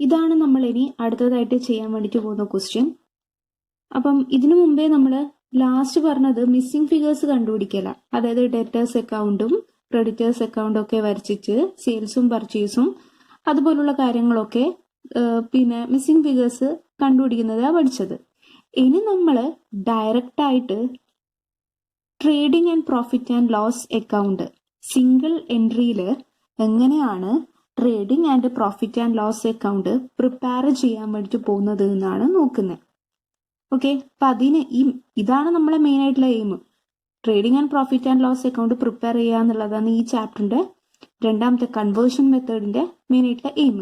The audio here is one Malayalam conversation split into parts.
ഇതാണ് നമ്മൾ ഇനി അടുത്തതായിട്ട് ചെയ്യാൻ വേണ്ടിയിട്ട് പോകുന്ന ക്വസ്റ്റ്യൻ. അപ്പം ഇതിനു മുമ്പേ നമ്മൾ ലാസ്റ്റ് പറഞ്ഞത് മിസ്സിംഗ് ഫിഗേഴ്സ് കണ്ടുപിടിക്കല, അതായത് ഡെറ്റേഴ്സ് അക്കൗണ്ടും ക്രെഡിറ്റേഴ്സ് അക്കൗണ്ടും ഒക്കെ വരച്ചിട്ട് സെയിൽസും പർച്ചേസും അതുപോലുള്ള കാര്യങ്ങളൊക്കെ പിന്നെ മിസ്സിംഗ് ഫിഗേഴ്സ് കണ്ടുപിടിക്കുന്നതാണ് പഠിച്ചത്. ഇനി നമ്മൾ ഡയറക്റ്റ് ആയിട്ട് trading and profit and loss account single എൻട്രിയിൽ എങ്ങനെയാണ് trading and profit and loss account prepare ചെയ്യാൻ വേണ്ടിയിട്ട് പോകുന്നത് എന്നാണ് നോക്കുന്നത്. ഓക്കെ, അപ്പം അതിന് ഇതാണ് നമ്മളെ മെയിൻ ആയിട്ടുള്ള aim. Trading and profit and loss account prepare ചെയ്യുക എന്നുള്ളതാണ് ഈ ചാപ്റ്ററിന്റെ രണ്ടാമത്തെ കൺവേർഷൻ മെത്തേഡിന്റെ മെയിൻ ആയിട്ടുള്ള എയിം.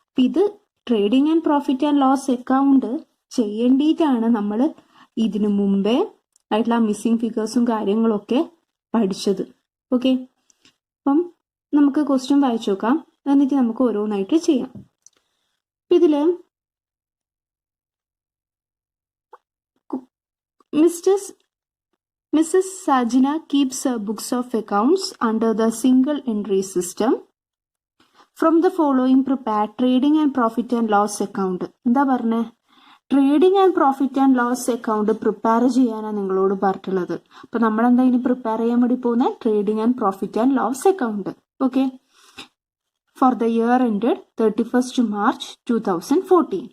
അപ്പം ഇത് trading and profit and loss account ചെയ്യേണ്ടിയിട്ടാണ് നമ്മൾ ഇതിനു മുമ്പേ ആയിട്ടുള്ള മിസ്സിംഗ് ഫിഗേഴ്സും കാര്യങ്ങളൊക്കെ പഠിച്ചത്. ഓക്കെ, അപ്പം നമുക്ക് ക്വസ്റ്റ്യൻ വായിച്ചു നോക്കാം, എന്നിട്ട് നമുക്ക് ഓരോന്നായിട്ട് ചെയ്യാം. ഇതില് Mrs. Sajina keeps her books of accounts under the single entry system. From the following prepare trading and profit and loss account. എന്താ പറഞ്ഞേ? Trading and profit and loss account prepare ചെയ്യാനാണ് നിങ്ങളോട് പറഞ്ഞിട്ടുള്ളത്. അപ്പൊ നമ്മൾ എന്താ ഇനി പ്രിപ്പയർ ചെയ്യാൻ വേണ്ടി പോകുന്നത്? Trading and profit and loss account. Okay, for the year ended 31st March 2014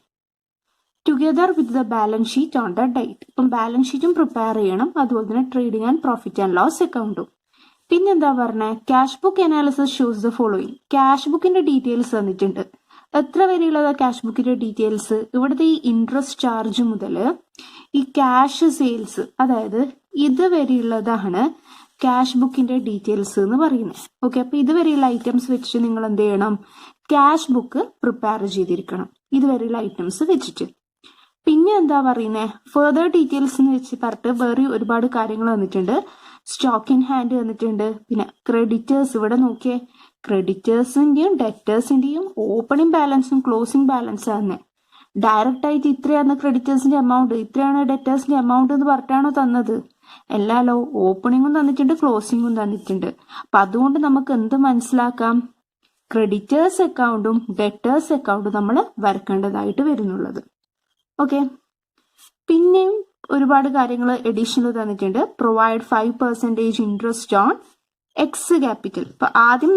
together with the balance sheet on the date. ഇപ്പം ബാലൻസ് ഷീറ്റും പ്രിപ്പയർ ചെയ്യണം, അതുപോലെ തന്നെ trading and profit and loss അക്കൗണ്ടും. പിന്നെന്താ പറഞ്ഞത്? Cash book analysis shows the following. Cash ബുക്കിന്റെ ഡീറ്റെയിൽസ് തന്നിട്ടുണ്ട്. എത്ര വരെയുള്ളതാ ക്യാഷ് ബുക്കിന്റെ ഡീറ്റെയിൽസ്? ഇവിടുത്തെ ഈ ഇൻട്രസ്റ്റ് ചാർജ് മുതൽ ഈ ക്യാഷ് സെയിൽസ്, അതായത് ഇതുവരെയുള്ളതാണ് ക്യാഷ് ബുക്കിന്റെ ഡീറ്റെയിൽസ് എന്ന് പറയുന്നത്. ഓക്കെ, അപ്പൊ ഇതുവരെയുള്ള ഐറ്റംസ് വെച്ചിട്ട് നിങ്ങൾ എന്ത് ചെയ്യണം? ക്യാഷ് ബുക്ക് പ്രിപ്പയർ ചെയ്തിരിക്കണം, ഇതുവരെയുള്ള ഐറ്റംസ് വെച്ചിട്ട്. പിന്നെ എന്താ പറയുന്നത്? ഫെർദർ ഡീറ്റെയിൽസ് എന്ന് വെച്ച് പറഞ്ഞിട്ട് വേറെ ഒരുപാട് കാര്യങ്ങൾ വന്നിട്ടുണ്ട്. സ്റ്റോക്ക് ഇൻ ഹാൻഡ് വന്നിട്ടുണ്ട്. പിന്നെ ക്രെഡിറ്റേഴ്സ്, ഇവിടെ നോക്കിയേ, ക്രെഡിറ്റേഴ്സിന്റെയും ഡെറ്റേഴ്സിന്റെയും ഓപ്പണിംഗ് ബാലൻസും ക്ലോസിംഗ് ബാലൻസ് ആണ്. ഡയറക്റ്റ് ആയിട്ട് ഇത്രയാണ് ക്രെഡിറ്റേഴ്സിന്റെ എമൗണ്ട്, ഇത്രയാണ് ഡെറ്റേഴ്സിന്റെ എമൗണ്ട് എന്ന് പറഞ്ഞിട്ടാണോ തന്നത്? അല്ലല്ലോ, ഓപ്പണിംഗും തന്നിട്ടുണ്ട്, ക്ലോസിംഗും തന്നിട്ടുണ്ട്. അപ്പൊ അതുകൊണ്ട് നമുക്ക് എന്ത് മനസ്സിലാക്കാം? ക്രെഡിറ്റേഴ്സ് അക്കൗണ്ടും ഡെറ്റേഴ്സ് അക്കൗണ്ടും നമ്മൾ വരക്കേണ്ടതായിട്ട് വരുന്നുള്ളത്. ഓക്കെ, പിന്നെയും ഒരുപാട് കാര്യങ്ങൾ എഡീഷണൽ തന്നിട്ടുണ്ട്. Provide 5% interest on ex capital. അപ്പൊ ആദ്യം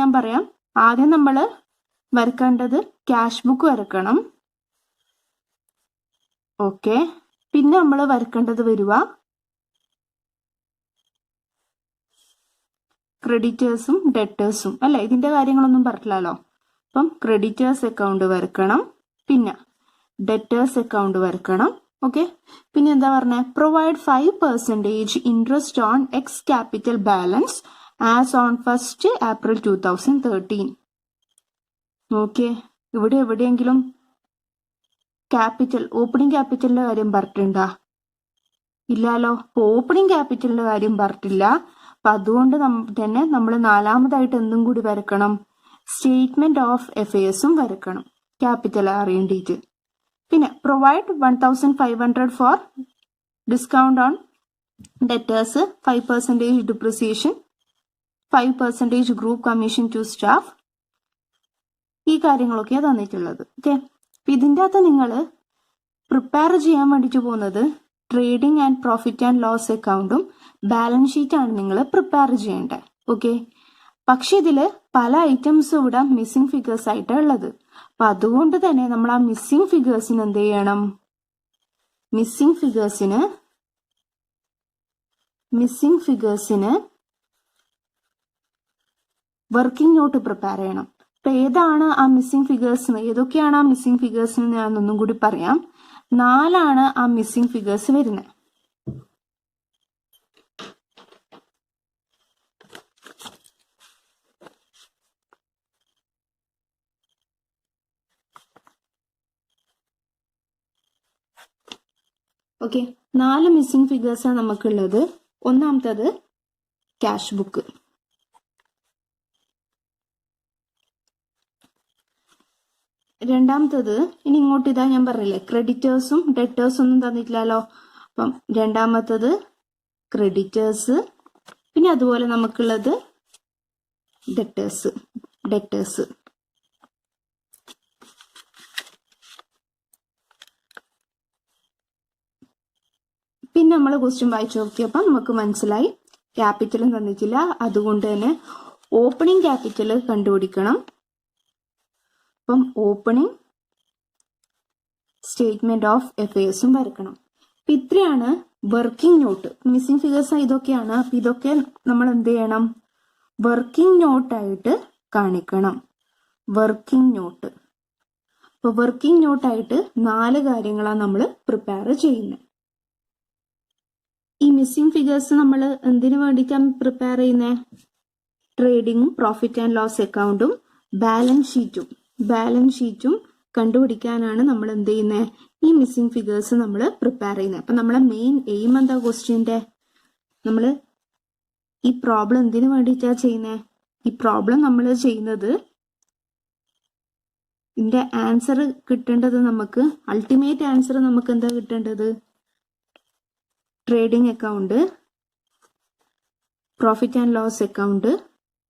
ഞാൻ പറയാം. ആദ്യം നമ്മൾ വരക്കേണ്ടത് ക്യാഷ് ബുക്ക് വരക്കണം. ഓക്കെ, പിന്നെ നമ്മൾ വരക്കേണ്ടത് വരുക ക്രെഡിറ്റേഴ്സും ഡെറ്റേഴ്സും അല്ലെ. ഇതിന്റെ കാര്യങ്ങളൊന്നും പറഞ്ഞില്ലല്ലോ. അപ്പം ക്രെഡിറ്റേഴ്സ് അക്കൗണ്ട് വരക്കണം, പിന്നെ ഡെറ്റേഴ്സ് അക്കൗണ്ട് വരക്കണം. ഓക്കെ, പിന്നെ എന്താ പറഞ്ഞത്? Provide 5% interest on ex capital balance as on 1st April 2013. Okay, ഇവിടെ എവിടെയെങ്കിലും ക്യാപിറ്റൽ, ഓപ്പണിംഗ് ക്യാപിറ്റലിന്റെ കാര്യം പറഞ്ഞിട്ടുണ്ടാ? ഇല്ലാലോ, ഓപ്പണിംഗ് ക്യാപിറ്റലിന്റെ കാര്യം പറഞ്ഞിട്ടില്ല. അപ്പൊ അതുകൊണ്ട് തന്നെ നമ്മൾ നാലാമതായിട്ട് എന്തും കൂടി വരക്കണം? സ്റ്റേറ്റ്മെന്റ് ഓഫ് അഫയേഴ്സും വരക്കണം, ക്യാപിറ്റൽ അറിയേണ്ടിയിട്ട്. പിന്നെ provide 1500 for discount on debtors, 5% depreciation, 5% group commission to staff. ഈ കാര്യങ്ങളൊക്കെയാണ് തന്നിട്ടുള്ളത്. ഓക്കെ, ഇതിൻ്റെ അകത്ത് നിങ്ങൾ പ്രിപ്പയർ ചെയ്യാൻ വേണ്ടിയിട്ട് പോകുന്നത് trading and profit and loss അക്കൗണ്ടും ബാലൻസ് ഷീറ്റാണ് നിങ്ങൾ പ്രിപ്പയർ ചെയ്യേണ്ടത്. ഓക്കെ, പക്ഷെ ഇതിൽ പല ഐറ്റംസും ഇവിടെ മിസ്സിംഗ് ഫിഗേഴ്സ് ആയിട്ടാണ് ഉള്ളത്. അപ്പൊ അതുകൊണ്ട് തന്നെ നമ്മൾ ആ മിസ്സിംഗ് ഫിഗേഴ്സിന് എന്ത് ചെയ്യണം? മിസ്സിംഗ് ഫിഗേഴ്സിന് വർക്കിംഗ് നോട്ട് പ്രിപ്പയർ ചെയ്യണം. അപ്പൊ ഏതാണ് ആ മിസ്സിംഗ് ഫിഗേഴ്സ്? ഏതൊക്കെയാണ് ആ മിസ്സിംഗ് ഫിഗേഴ്സ്? ഞാൻ ഒന്നും കൂടി പറയാം. 4 ആ മിസ്സിംഗ് ഫിഗേഴ്സ് വരുന്നത്. ഓക്കെ, 4 മിസ്സിംഗ് ഫിഗേഴ്സാണ് നമുക്കുള്ളത്. ഒന്നാമത്തത് ക്യാഷ് ബുക്ക്, രണ്ടാമത്തത് ഇനി ഇങ്ങോട്ട് ഇതാ ഞാൻ പറഞ്ഞില്ലേ, ക്രെഡിറ്റേഴ്സും ഡെറ്റേഴ്സും ഒന്നും തന്നിട്ടില്ലല്ലോ. അപ്പം രണ്ടാമത്തത് ക്രെഡിറ്റേഴ്സ്, പിന്നെ അതുപോലെ നമുക്കുള്ളത് ഡെറ്റേഴ്സ്. പിന്നെ നമ്മൾ ക്വസ്റ്റ്യൻ വായിച്ചു നോക്കിയപ്പോൾ നമുക്ക് മനസ്സിലായി ക്യാപിറ്റലും തന്നിട്ടില്ല, അതുകൊണ്ട് തന്നെ ഓപ്പണിംഗ് ക്യാപിറ്റൽ കണ്ടുപിടിക്കണം. അപ്പം ഓപ്പണിംഗ് സ്റ്റേറ്റ്മെന്റ് ഓഫ് അഫയേഴ്സും വരക്കണം. അപ്പൊ ഇത്രയാണ് വർക്കിംഗ് നോട്ട്. മിസ്സിംഗ് ഫിഗേഴ്സ് ഇതൊക്കെയാണ്. അപ്പൊ ഇതൊക്കെ നമ്മൾ എന്ത് ചെയ്യണം? വർക്കിംഗ് നോട്ടായിട്ട് കാണിക്കണം. Working not. അപ്പൊ വർക്കിംഗ് നോട്ടായിട്ട് 4 കാര്യങ്ങളാണ് നമ്മൾ പ്രിപ്പയർ ചെയ്യുന്നത്. ഈ മിസ്സിംഗ് ഫിഗേഴ്സ് നമ്മൾ എന്തിനു വേണ്ടിയിട്ടാണ് പ്രിപ്പയർ ചെയ്യുന്നത്? ട്രേഡിങ്ങും പ്രോഫിറ്റ് ആൻഡ് ലോസ് അക്കൗണ്ടും ബാലൻസ് ഷീറ്റും കണ്ടുപിടിക്കാനാണ് നമ്മൾ എന്ത് ചെയ്യുന്നത്? ഈ മിസ്സിംഗ് ഫിഗേഴ്സ് നമ്മൾ പ്രിപ്പയർ ചെയ്യുന്നത്. അപ്പൊ നമ്മളെ മെയിൻ എയിം എന്താ ക്വസ്റ്റ്യന്റെ? നമ്മൾ ഈ പ്രോബ്ലം എന്തിനു വേണ്ടിയിട്ടാ ചെയ്യുന്നത്? ഈ പ്രോബ്ലം നമ്മൾ ചെയ്യുന്നത് ഇതിന്റെ ആൻസർ കിട്ടേണ്ടത് നമുക്ക്, അൾട്ടിമേറ്റ് ആൻസർ നമുക്ക് എന്താ കിട്ടേണ്ടത്? Trading account, profit and loss account,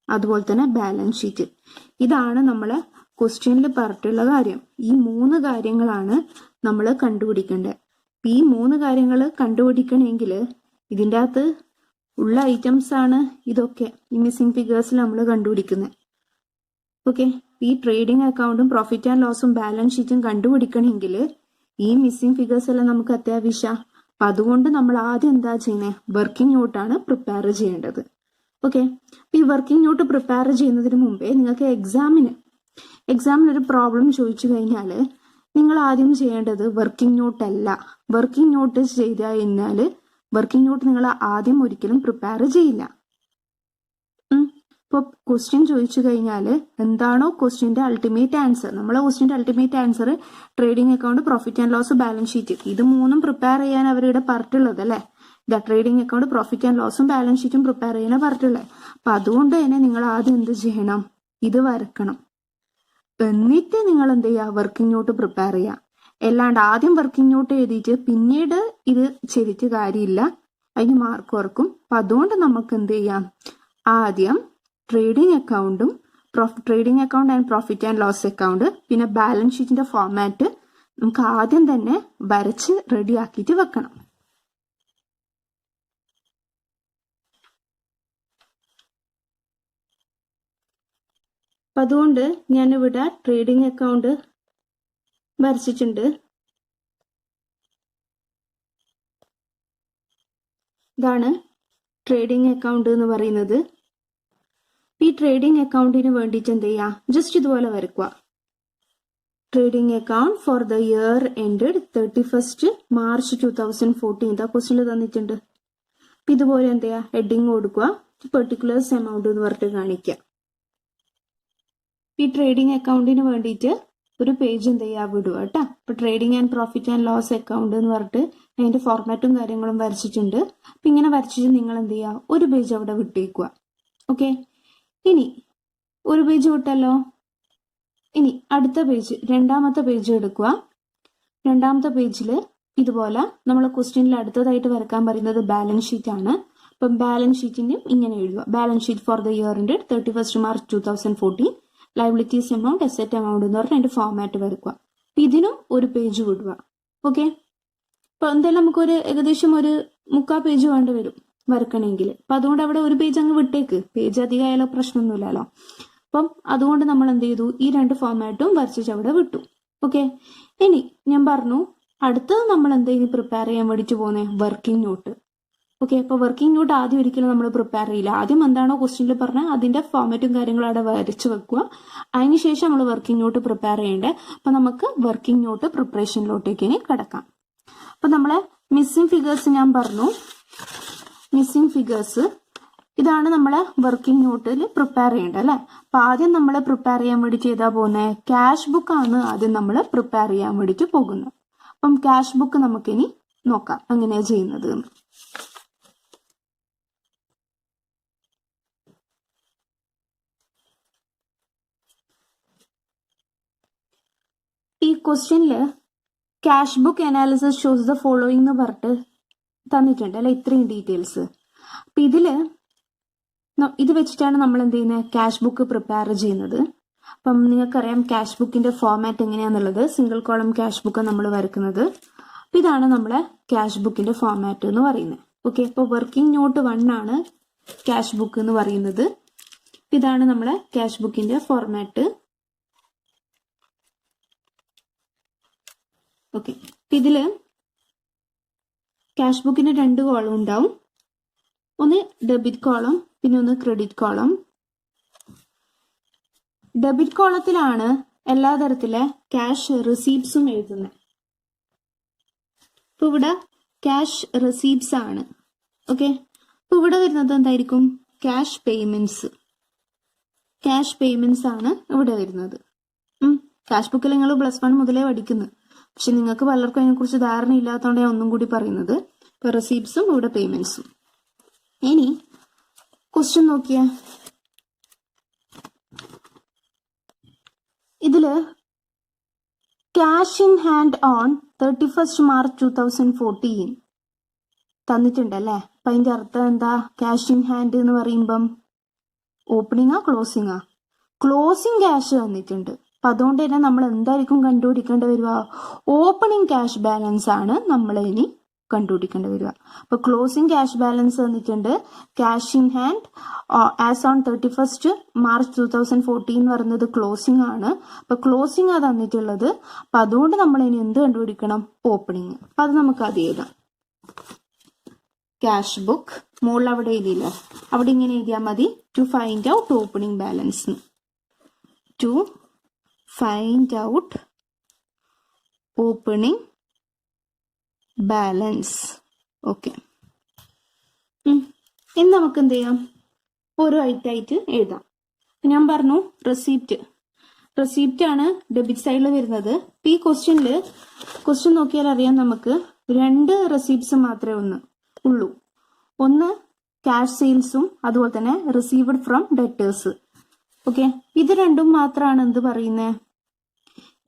അതുപോലെ തന്നെ ബാലൻസ് ഷീറ്റ്. ഇതാണ് നമ്മളെ ക്വസ്റ്റ്യനിൽ പറഞ്ഞിട്ടുള്ള കാര്യം. ഈ 3 കാര്യങ്ങളാണ് നമ്മൾ കണ്ടുപിടിക്കേണ്ടത്. ഈ 3 കാര്യങ്ങൾ കണ്ടുപിടിക്കണമെങ്കിൽ ഇതിൻ്റെ അകത്ത് ഉള്ള ഐറ്റംസ് ആണ് ഇതൊക്കെ, ഈ മിസ്സിംഗ് ഫിഗേഴ്സിൽ നമ്മൾ കണ്ടുപിടിക്കുന്നത്. ഓക്കെ, ഈ ട്രേഡിംഗ് അക്കൗണ്ടും പ്രോഫിറ്റ് ആൻഡ് ലോസും ബാലൻസ് ഷീറ്റും കണ്ടുപിടിക്കണമെങ്കിൽ ഈ മിസ്സിംഗ് ഫിഗേഴ്സ് എല്ലാം നമുക്ക് അത്യാവശ്യം. അപ്പൊ അതുകൊണ്ട് നമ്മൾ ആദ്യം എന്താ ചെയ്യുന്നത്? വർക്കിംഗ് നോട്ടാണ് പ്രിപ്പയർ ചെയ്യേണ്ടത്. ഓക്കെ, ഈ വർക്കിംഗ് നോട്ട് പ്രിപ്പയർ ചെയ്യുന്നതിന് മുമ്പേ നിങ്ങൾക്ക് എക്സാമിന് ഒരു പ്രോബ്ലം ചോദിച്ചു കഴിഞ്ഞാൽ നിങ്ങൾ ആദ്യം ചെയ്യേണ്ടത് വർക്കിംഗ് നോട്ട് അല്ല. വർക്കിംഗ് നോട്ട് ചെയ്ത് കഴിഞ്ഞാൽ വർക്കിംഗ് നോട്ട് നിങ്ങൾ ആദ്യം ഒരിക്കലും പ്രിപ്പയർ ചെയ്യില്ല. ഇപ്പോൾ ക്വസ്റ്റ്യൻ ചോദിച്ചു കഴിഞ്ഞാൽ എന്താണോ ക്വസ്റ്റ്യന്റെ അൾട്ടിമേറ്റ് ആൻസർ, നമ്മളെ ക്വസ്റ്റ്യന്റെ ultimate answer trading account, profit and loss, balance sheet, ഇത് 3 പ്രിപ്പയർ ചെയ്യാൻ അവരുടെ പറഞ്ഞിട്ടുള്ളത് അല്ലേ? ഇതാ ട്രേഡിംഗ് അക്കൗണ്ട്, പ്രോഫിറ്റ് ആൻഡ് ലോസും ബാലൻസ് ഷീറ്റും പ്രിപ്പയർ ചെയ്യാൻ പറഞ്ഞിട്ടുള്ളത്. അപ്പൊ അതുകൊണ്ട് തന്നെ നിങ്ങൾ ആദ്യം എന്ത് ചെയ്യണം? ഇത് വരക്കണം. എന്നിട്ട് നിങ്ങൾ എന്ത് ചെയ്യുക? വർക്കിംഗ് നോട്ട് പ്രിപ്പയർ ചെയ്യുക. അല്ലാണ്ട് ആദ്യം വർക്കിംഗ് നോട്ട് എഴുതിയിട്ട് പിന്നീട് ഇത് ചെയ്തിട്ട് കാര്യമില്ല, അതിന് മാർക്ക് കുറക്കും. അപ്പൊ അതുകൊണ്ട് നമുക്ക് എന്ത് ചെയ്യാം? ആദ്യം trading account and profit and loss account, പിന്നെ ബാലൻസ് ഷീറ്റിന്റെ ഫോർമാറ്റ് നമുക്ക് ആദ്യം തന്നെ വരച്ച് റെഡി ആക്കിയിട്ട് വെക്കണം. അപ്പൊ അതുകൊണ്ട് ഞാനിവിടെ ട്രേഡിംഗ് അക്കൗണ്ട് വരച്ചിട്ടുണ്ട്. ഇതാണ് ട്രേഡിംഗ് അക്കൗണ്ട് എന്ന് പറയുന്നത്. ഈ ട്രേഡിംഗ് അക്കൗണ്ടിന് വേണ്ടിയിട്ട് എന്ത് ചെയ്യാം? ജസ്റ്റ് ഇതുപോലെ വരക്കുക. Trading account for the year ended 31st March 2014 question തന്നിട്ടുണ്ട്. അപ്പൊ ഇതുപോലെ എന്ത് ചെയ്യുക? ഹെഡിങ് കൊടുക്കുക, പെർട്ടിക്കുലേഴ്സ് എമൗണ്ട് എന്ന് പറഞ്ഞിട്ട് കാണിക്കുക. ഈ ട്രേഡിംഗ് അക്കൗണ്ടിന് വേണ്ടിയിട്ട് ഒരു പേജ് എന്ത് ചെയ്യുക? വിടുക കേട്ടോ. ഇപ്പൊ trading and profit and loss account എന്ന് പറഞ്ഞിട്ട് അതിന്റെ ഫോർമാറ്റും കാര്യങ്ങളും വരച്ചിട്ടുണ്ട്. അപ്പൊ ഇങ്ങനെ വരച്ചിട്ട് നിങ്ങൾ എന്ത് ചെയ്യുക? ഒരു പേജ് അവിടെ വിട്ടേക്കുക. ഓക്കെ, ഇനി ഒരു പേജ് വിട്ടല്ലോ. ഇനി അടുത്ത പേജ്, 2ാമത്തെ പേജ് എടുക്കുക. 2ാമത്തെ പേജിൽ ഇതുപോലെ നമ്മൾ ക്വസ്റ്റ്യനിൽ അടുത്തതായിട്ട് വരക്കാൻ പറയുന്നത് ബാലൻസ് ഷീറ്റ് ആണ്. അപ്പം ബാലൻസ് ഷീറ്റിന് ഇങ്ങനെ എഴുതുക. Balance sheet four the year ended 31st March 2014, liabilities amount, asset amount എന്ന് പറഞ്ഞാൽ അതിന്റെ ഫോർമാറ്റ് വരക്കുക. ഇതിനും ഒരു പേജ് വിടുക. ഓക്കെ, അപ്പൊ എന്തായാലും നമുക്കൊരു ഏകദേശം ഒരു 3/4 പേജ് വേണ്ടി വരും വരക്കണമെങ്കിൽ. അപ്പൊ അതുകൊണ്ട് അവിടെ ഒരു പേജ് അങ്ങ് വിട്ടേക്ക്, പേജ് അധികമായാലോ പ്രശ്നമൊന്നുമില്ലല്ലോ. അപ്പം അതുകൊണ്ട് നമ്മൾ എന്ത് ചെയ്തു? ഈ 2 ഫോർമാറ്റും വരച്ചിട്ട് അവിടെ വിട്ടു. ഓക്കെ, ഇനി ഞാൻ പറഞ്ഞു അടുത്തത് നമ്മൾ എന്താ ഇനി പ്രിപ്പയർ ചെയ്യാൻ വേണ്ടിയിട്ട് പോകുന്നത്? Working not. ഓക്കെ, അപ്പൊ വർക്കിംഗ് നോട്ട് ആദ്യം ഒരിക്കലും നമ്മൾ പ്രിപ്പയർ ചെയ്യില്ല. ആദ്യം എന്താണോ ക്വസ്റ്റ്യനിൽ പറഞ്ഞാൽ അതിന്റെ ഫോർമാറ്റും കാര്യങ്ങളും അവിടെ വരച്ച് വെക്കുക. അതിനുശേഷം നമ്മൾ വർക്കിംഗ് നോട്ട് പ്രിപ്പയർ ചെയ്യേണ്ടത്. അപ്പൊ നമുക്ക് വർക്കിംഗ് നോട്ട് പ്രിപ്പറേഷനിലോട്ടേക്ക് ഇനി കിടക്കാം. അപ്പൊ നമ്മളെ മിസ്സിംഗ് ഫിഗേഴ്സ് ഞാൻ പറഞ്ഞു. മിസ്സിംഗ് ഫിഗേഴ്സ് ഇതാണ് നമ്മളെ വർക്കിംഗ് നോട്ടിൽ പ്രിപ്പയർ ചെയ്യേണ്ടത് അല്ലെ? അപ്പൊ ആദ്യം നമ്മൾ പ്രിപ്പയർ ചെയ്യാൻ വേണ്ടി ചെയ്താ പോകുന്നത് ക്യാഷ് ബുക്ക് ആണ്. ആദ്യം നമ്മൾ പ്രിപ്പയർ ചെയ്യാൻ വേണ്ടിയിട്ട് പോകുന്നത്. അപ്പം ക്യാഷ് ബുക്ക് നമുക്കിനി നോക്കാം എങ്ങനെയാ ചെയ്യുന്നത് എന്ന്. ഈ ക്വസ്റ്റ്യനില് cash book analysis shows the following എന്ന് പറഞ്ഞിട്ട് തന്നിട്ടുണ്ട് അല്ലെ? ഇത്രയും ഡീറ്റെയിൽസ്. അപ്പൊ ഇത് വെച്ചിട്ടാണ് നമ്മൾ എന്ത് ചെയ്യുന്നത്? ക്യാഷ് ബുക്ക് പ്രിപ്പയർ ചെയ്യുന്നത്. അപ്പം നിങ്ങൾക്കറിയാം ക്യാഷ് ബുക്കിന്റെ ഫോർമാറ്റ് എങ്ങനെയാന്നുള്ളത്. സിംഗിൾ കോളം ക്യാഷ് ബുക്ക് നമ്മൾ വരക്കുന്നത്. അപ്പൊ ഇതാണ് നമ്മളെ ക്യാഷ് ബുക്കിന്റെ ഫോർമാറ്റ് എന്ന് പറയുന്നത്. ഓക്കെ, അപ്പോൾ വർക്കിംഗ് നോട്ട് 1 ആണ് ക്യാഷ് ബുക്ക് എന്ന് പറയുന്നത്. ഇതാണ് നമ്മളെ ക്യാഷ് ബുക്കിന്റെ ഫോർമാറ്റ്. ഓക്കെ, ഇതില് ക്യാഷ് ബുക്കിന് 2 കോളം ഉണ്ടാവും. ഒന്ന് ഡെബിറ്റ് കോളം, പിന്നെ ഒന്ന് ക്രെഡിറ്റ് കോളം. ഡെബിറ്റ് കോളത്തിലാണ് എല്ലാ തരത്തിലെ ക്യാഷ് റിസീപ്റ്റ്സും എഴുതുന്നത്. ഇപ്പൊ ഇവിടെ ക്യാഷ് റിസീപ്റ്റ്സ് ആണ്. ഓക്കെ, ഇപ്പൊ ഇവിടെ വരുന്നത് എന്തായിരിക്കും? ക്യാഷ് പേയ്മെന്റ്സ് ആണ് ഇവിടെ വരുന്നത്. ക്യാഷ് ബുക്കിൽ നിങ്ങൾ +1 മുതലേ പഠിക്കുന്നു. പക്ഷെ നിങ്ങൾക്ക് പലർക്കും അതിനെക്കുറിച്ച് ധാരണ ഇല്ലാത്തതുകൊണ്ട് ഞാൻ ഒന്നും കൂടി പറയുന്നത്. ഇപ്പൊ റിസീപ്റ്റ്സും ഇവിടെ പേയ്മെന്റ്സും. ഇനി ക്വസ്റ്റ്യൻ നോക്കിയേ. ഇതില് cash in hand on 31st March 2014 തന്നിട്ടുണ്ട് അല്ലേ. അപ്പൊ അതിന്റെ അർത്ഥം എന്താ? ക്യാഷ് ഇൻ ഹാൻഡ് എന്ന് പറയുമ്പം ഓപ്പണിങ്ങാ ക്ലോസിങ്ങാ? ക്ലോസിങ് ക്യാഷ് തന്നിട്ടുണ്ട്. അപ്പൊ അതുകൊണ്ട് തന്നെ നമ്മൾ എന്തായിരിക്കും കണ്ടുപിടിക്കേണ്ടി വരിക? ഓപ്പണിംഗ് ക്യാഷ് ബാലൻസ് ആണ് നമ്മൾ ഇനി കണ്ടുപിടിക്കേണ്ടി വരിക. അപ്പൊ ക്ലോസിംഗ് ക്യാഷ് ബാലൻസ് തന്നിട്ടുണ്ട്. Cash in hand as on 31st March 2014 എന്ന് പറയുന്നത് ക്ലോസിംഗ് ആണ്. അപ്പൊ ക്ലോസിംഗ് ആ തന്നിട്ടുള്ളത്. അപ്പൊ അതുകൊണ്ട് നമ്മൾ ഇനി എന്ത് കണ്ടുപിടിക്കണം? ഓപ്പണിംഗ്. അപ്പൊ അത് നമുക്ക് അത് എഴുതാം. ക്യാഷ് ബുക്ക് മുകളിൽ അവിടെ എഴുതിയില്ല, അവിടെ ഇങ്ങനെ എഴുതിയാൽ മതി. To find out opening balance. To find out opening balance. Okay, ഇനി നമുക്ക് എന്ത് ചെയ്യാം? ഓരോ ഐറ്റായിട്ട് എഴുതാം. ഞാൻ പറഞ്ഞു റെസിപ്റ്റ് ആണ് ഡെബിറ്റ് സൈഡിൽ വരുന്നത്. ഈ ക്വസ്റ്റ്യൻ നോക്കിയാൽ അറിയാം നമുക്ക് 2 റെസിപ്റ്റ്സ് മാത്രമേ ഉള്ളൂ. ഒന്ന് ക്യാഷ് സെയിൽസും അതുപോലെ തന്നെ റിസീവ്ഡ് ഫ്രം ഡെറ്റേഴ്സ്. ഓക്കെ, ഇത് രണ്ടും മാത്രമാണ് എന്ത് പറയുന്നത്?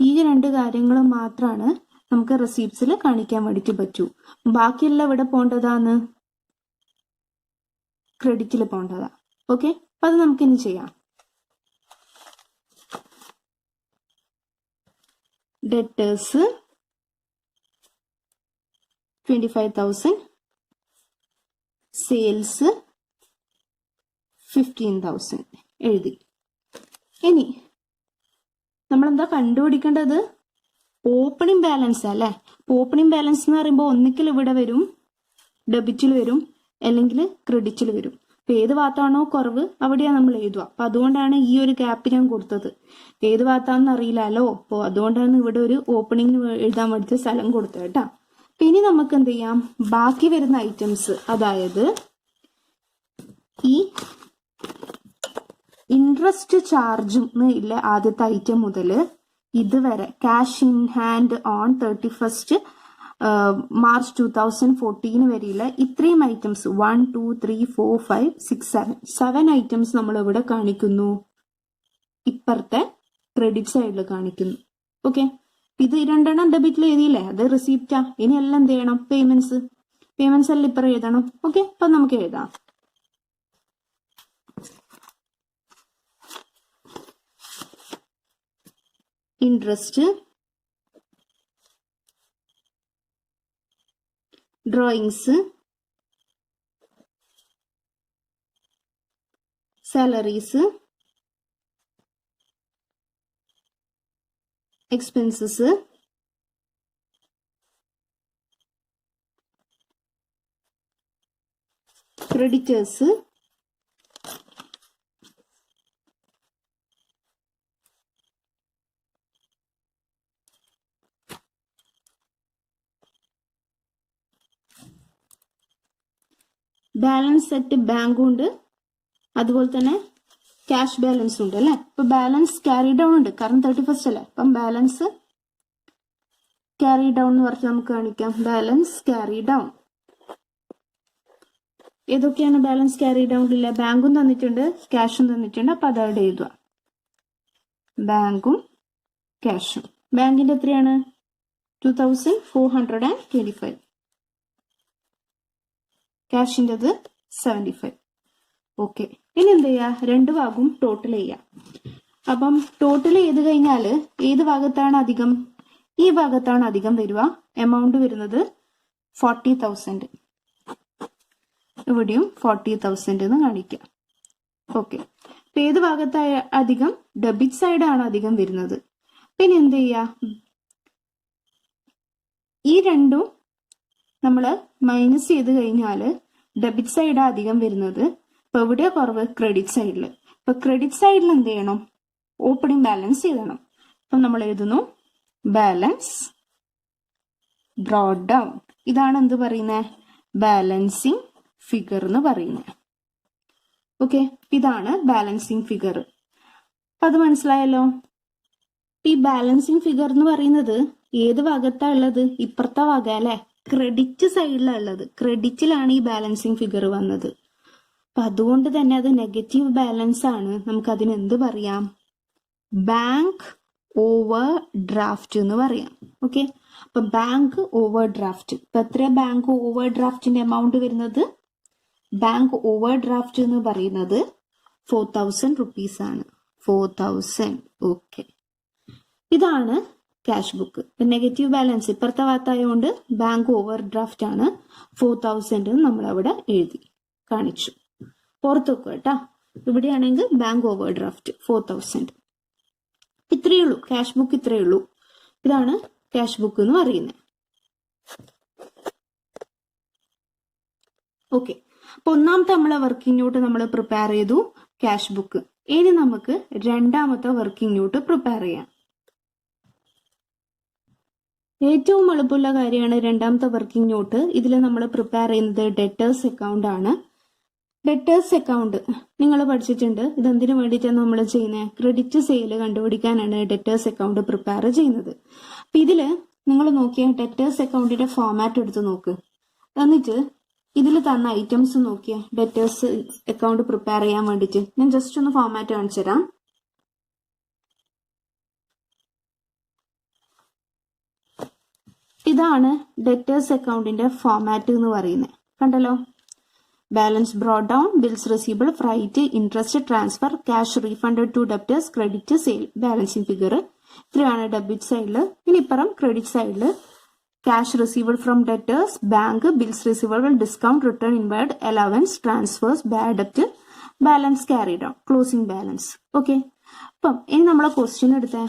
ഈ 2 കാര്യങ്ങൾ മാത്രമാണ് നമുക്ക് റെസിപ്റ്റ്സിൽ കാണിക്കാൻ വേണ്ടിയിട്ട് പറ്റൂ. ബാക്കിയെല്ലാം ഇവിടെ പോകേണ്ടതാണ്, ക്രെഡിറ്റിൽ പോകേണ്ടതാ. ഓക്കെ, അപ്പൊ അത് നമുക്കിനി ചെയ്യാം. ഡെറ്റേഴ്സ് 25,000, സെയിൽസ് 15,000 എഴുതി. ഇനി നമ്മളെന്താ കണ്ടുപിടിക്കേണ്ടത്? ഓപ്പണിംഗ് ബാലൻസ് അല്ലേ. ഓപ്പണിംഗ് ബാലൻസ് എന്ന് പറയുമ്പോൾ ഒന്നിക്കൽ ഇവിടെ വരും, ഡെബിറ്റിൽ വരും, അല്ലെങ്കിൽ ക്രെഡിറ്റിൽ വരും. അപ്പൊ ഏത് ഭാഗത്താണോ കുറവ് അവിടെയാണ് നമ്മൾ എഴുതുക. അപ്പൊ അതുകൊണ്ടാണ് ഈ ഒരു ഗ്യാപ്പ് ഞാൻ കൊടുത്തത്. ഏത് ഭാഗത്താണെന്ന് അറിയില്ലല്ലോ. അപ്പോൾ അതുകൊണ്ടാണ് ഇവിടെ ഒരു ഓപ്പണിംഗ് എഴുതാൻ വേണ്ടിയിട്ട് സ്ഥലം കൊടുത്തത് കേട്ടാ. ഇനി നമുക്ക് എന്ത് ചെയ്യാം? ബാക്കി വരുന്ന ഐറ്റംസ്, അതായത് ഈ ഇൻട്രസ്റ്റ് ചാർജും ഇല്ല ആദ്യത്തെ ഐറ്റം മുതൽ ഇതുവരെ cash in hand on 31st March 2014 വരെയുള്ള ഇത്രയും ഐറ്റംസ് 1, 2, 3, 4, 5, 6, 7 ഐറ്റംസ് നമ്മൾ ഇവിടെ കാണിക്കുന്നു. ഇപ്പുറത്തെ ക്രെഡിറ്റ് സൈഡിൽ കാണിക്കുന്നു. ഓക്കെ, ഇത് 2 ഡെബിറ്റിൽ എഴുതിയില്ലേ, അത് റിസീപ്റ്റാ. ഇനി എല്ലാം എന്ത് ചെയ്യണം? പേയ്മെന്റ്സ് എല്ലാം ഇപ്പുറം എഴുതണം. ഓക്കെ, അപ്പൊ നമുക്ക് എഴുതാം. Interest, drawings, salaries, expenses, creditors, balance set ബാങ്കും ഉണ്ട്, അതുപോലെ തന്നെ ക്യാഷ് ബാലൻസ് ഉണ്ട് അല്ലെ. ഇപ്പൊ ബാലൻസ് ക്യാരി ഡൗൺ ഉണ്ട്, കാരണം 31st അല്ലേ. അപ്പം ബാലൻസ് ക്യാരി ഡൗൺ എന്ന് പറഞ്ഞ് നമുക്ക് കാണിക്കാം. ബാലൻസ് ക്യാരി ഡൗൺ ഏതൊക്കെയാണ് ബാലൻസ് ക്യാരി ഡൗൺ? ഇല്ല, ബാങ്കും തന്നിട്ടുണ്ട്, ക്യാഷും തന്നിട്ടുണ്ട്. അപ്പൊ അതവിടെ എഴുതുക. ബാങ്കും ക്യാഷും. ബാങ്കിന്റെ എത്രയാണ്? 2425. ക്യാഷിൻ്റെത് 75. ഓക്കെ, ഇനി എന്ത് ചെയ്യാ? 2 ഭാഗവും ടോട്ടൽ ചെയ്യാം. അപ്പം ടോട്ടൽ ചെയ്ത് കഴിഞ്ഞാൽ ഏത് ഭാഗത്താണ് അധികം? ഈ ഭാഗത്താണ് അധികം വരിക. എമൗണ്ട് വരുന്നത് 40,000. ഇവിടെയും 40,000 എന്ന് കാണിക്കാം. ഓക്കെ, ഇപ്പൊ ഏത് ഭാഗത്തായ അധികം? ഡെബിറ്റ് സൈഡാണ് അധികം വരുന്നത്. പിന്നെ എന്ത് ചെയ്യാ? ഈ രണ്ടും നമ്മൾ മൈനസ് ചെയ്ത് കഴിഞ്ഞാൽ ഡെബിറ്റ് സൈഡാ അധികം വരുന്നത്. ഇപ്പൊ എവിടെയാ കുറവ്? ക്രെഡിറ്റ് സൈഡിൽ. ഇപ്പൊ ക്രെഡിറ്റ് സൈഡിൽ എന്ത് ചെയ്യണം? ഓപ്പണിംഗ് ബാലൻസ് എഴുതണം. അപ്പൊ നമ്മൾ എഴുതുന്നു ബാലൻസ് ബ്രോഡ് ഡൗൺ. ഇതാണ് എന്ത് പറയുന്നത്? ബാലൻസിങ് ഫിഗർ എന്ന് പറയുന്നത്. ഓക്കെ, ഇതാണ് ബാലൻസിങ് ഫിഗർ. അപ്പൊ അത് മനസ്സിലായല്ലോ. ഈ ബാലൻസിങ് ഫിഗർ എന്ന് പറയുന്നത് ഏത് ഭാഗത്താ ഉള്ളത്? ഇപ്പുറത്തെ ഭാഗ അല്ലെ, ക്രെഡിറ്റ് സൈഡിലാണ് ഉള്ളത്. ക്രെഡിറ്റിലാണ് ഈ ബാലൻസിങ് ഫിഗർ വന്നത്. അപ്പൊ അതുകൊണ്ട് തന്നെ അത് നെഗറ്റീവ് ബാലൻസ് ആണ്. നമുക്ക് അതിന് എന്ത് പറയാം? ബാങ്ക് ഓവർ ഡ്രാഫ്റ്റ് എന്ന് പറയാം. ഓക്കെ, അപ്പൊ ബാങ്ക് ഓവർ ഡ്രാഫ്റ്റ്. ഇപ്പൊ എത്ര ബാങ്ക് ഓവർ ഡ്രാഫ്റ്റിന്റെ എമൗണ്ട് വരുന്നത്? ബാങ്ക് ഓവർ ഡ്രാഫ്റ്റ് എന്ന് പറയുന്നത് 4,000 rupees ആണ്. 4,000. ഓക്കെ, ഇതാണ് ക്യാഷ് ബുക്ക്. നെഗറ്റീവ് ബാലൻസ് ഇപ്പുറത്തെ ഭാഗത്തായതുകൊണ്ട് ബാങ്ക് ഓവർ ഡ്രാഫ്റ്റ് ആണ്. 4,000 നമ്മൾ അവിടെ എഴുതി കാണിച്ചു. പുറത്ത് വെക്കുക കേട്ടാ. ഇവിടെയാണെങ്കിൽ ബാങ്ക് ഓവർ ഡ്രാഫ്റ്റ് 4,000. ഇത്രയേ ഉള്ളൂ ക്യാഷ് ബുക്ക്, ഇത്രയേ ഉള്ളൂ. ഇതാണ് ക്യാഷ് ബുക്ക് എന്ന് പറയുന്നത്. ഓക്കെ, അപ്പൊ ഒന്നാമത്തെ നമ്മളെ വർക്കിംഗ് നോട്ട് നമ്മൾ പ്രിപ്പയർ ചെയ്തു, ക്യാഷ് ബുക്ക്. ഇനി നമുക്ക് രണ്ടാമത്തെ വർക്കിംഗ് നോട്ട് പ്രിപ്പയർ ചെയ്യാം. ഏറ്റവും എളുപ്പമുള്ള കാര്യമാണ് രണ്ടാമത്തെ വർക്കിംഗ് നോട്ട്. ഇതിൽ നമ്മൾ പ്രിപ്പയർ ചെയ്യുന്നത് ഡെറ്റേഴ്സ് അക്കൗണ്ട് ആണ്. ഡെറ്റേഴ്സ് അക്കൗണ്ട് നിങ്ങൾ പഠിച്ചിട്ടുണ്ട്. ഇതെന്തിനു വേണ്ടിയിട്ടാണ് നമ്മൾ ചെയ്യുന്നത്? ക്രെഡിറ്റ് സെയിൽ കണ്ടുപിടിക്കാനാണ് ഡെറ്റേഴ്സ് അക്കൗണ്ട് പ്രിപ്പയർ ചെയ്യുന്നത്. അപ്പൊ ഇതില് നിങ്ങൾ നോക്കിയ ഡെറ്റേഴ്സ് അക്കൗണ്ടിന്റെ ഫോമാറ്റ് എടുത്ത് നോക്ക്. എന്നിട്ട് ഇതിൽ തന്ന ഐറ്റംസ് നോക്കിയ ഡെറ്റേഴ്സ് അക്കൗണ്ട് പ്രിപ്പയർ ചെയ്യാൻ വേണ്ടിയിട്ട് ഞാൻ ജസ്റ്റ് ഒന്ന് ഫോമാറ്റ് കാണിച്ചു തരാം. ഇതാണ് ഡെറ്റേഴ്സ് അക്കൗണ്ടിന്റെ ഫോമാറ്റ് എന്ന് പറയുന്നത്. കണ്ടല്ലോ, balance brought down, bills receivable, freight, interest, transfer, cash refunded to debtors, credit, sale, balancing figure. ഇത്രയാണ് ഡെബിറ്റ് സൈഡിൽ. ഇനി ഇപ്പുറം ക്രെഡിറ്റ് സൈഡിൽ cash received from debtors, bank, bills receivable, discount, return inward, allowance, transfers, bad ഡെപ്റ്റ്, balance carry down, closing balance. Okay, അപ്പം ഇനി നമ്മളെ ക്വസ്റ്റ്യൻ എടുത്തേ.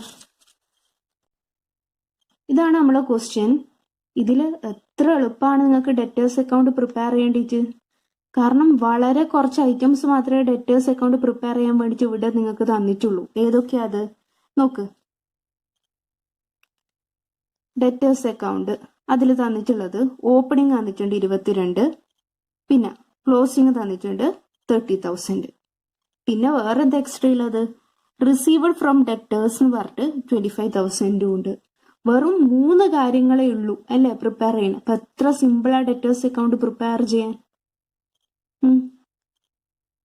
ഇതാണ് നമ്മളെ ക്വസ്റ്റ്യൻ. ഇതിൽ എത്ര എളുപ്പമാണ് നിങ്ങൾക്ക് ഡെറ്റേഴ്സ് അക്കൗണ്ട് പ്രിപ്പയർ ചെയ്യേണ്ടിയിട്ട്. കാരണം വളരെ കുറച്ച് ഐറ്റംസ് മാത്രമേ ഡെറ്റേഴ്സ് അക്കൗണ്ട് പ്രിപ്പയർ ചെയ്യാൻ വേണ്ടിയിട്ട് ഇവിടെ നിങ്ങൾക്ക് തന്നിട്ടുള്ളൂ. ഏതൊക്കെയാ അത് നോക്ക്. ഡെറ്റേഴ്സ് അക്കൗണ്ട് അതിൽ തന്നിട്ടുള്ളത് ഓപ്പണിംഗ് തന്നിട്ടുണ്ട് 22, പിന്നെ ക്ലോസിംഗ് തന്നിട്ടുണ്ട് 30,000. പിന്നെ വേറെ എന്താ എക്സ്ട്രാ ഉള്ളത്? റിസീവഡ് ഫ്രം ഡെറ്റേഴ്സ് എന്ന് പറഞ്ഞിട്ട് 25,000 ഉണ്ട്. വെറും 3 കാര്യങ്ങളേ ഉള്ളൂ അല്ലെ പ്രിപ്പയർ ചെയ്യണം. അപ്പൊ എത്ര സിമ്പിളാ ഡെറ്റേഴ്സ് അക്കൗണ്ട് പ്രിപ്പയർ ചെയ്യാൻ.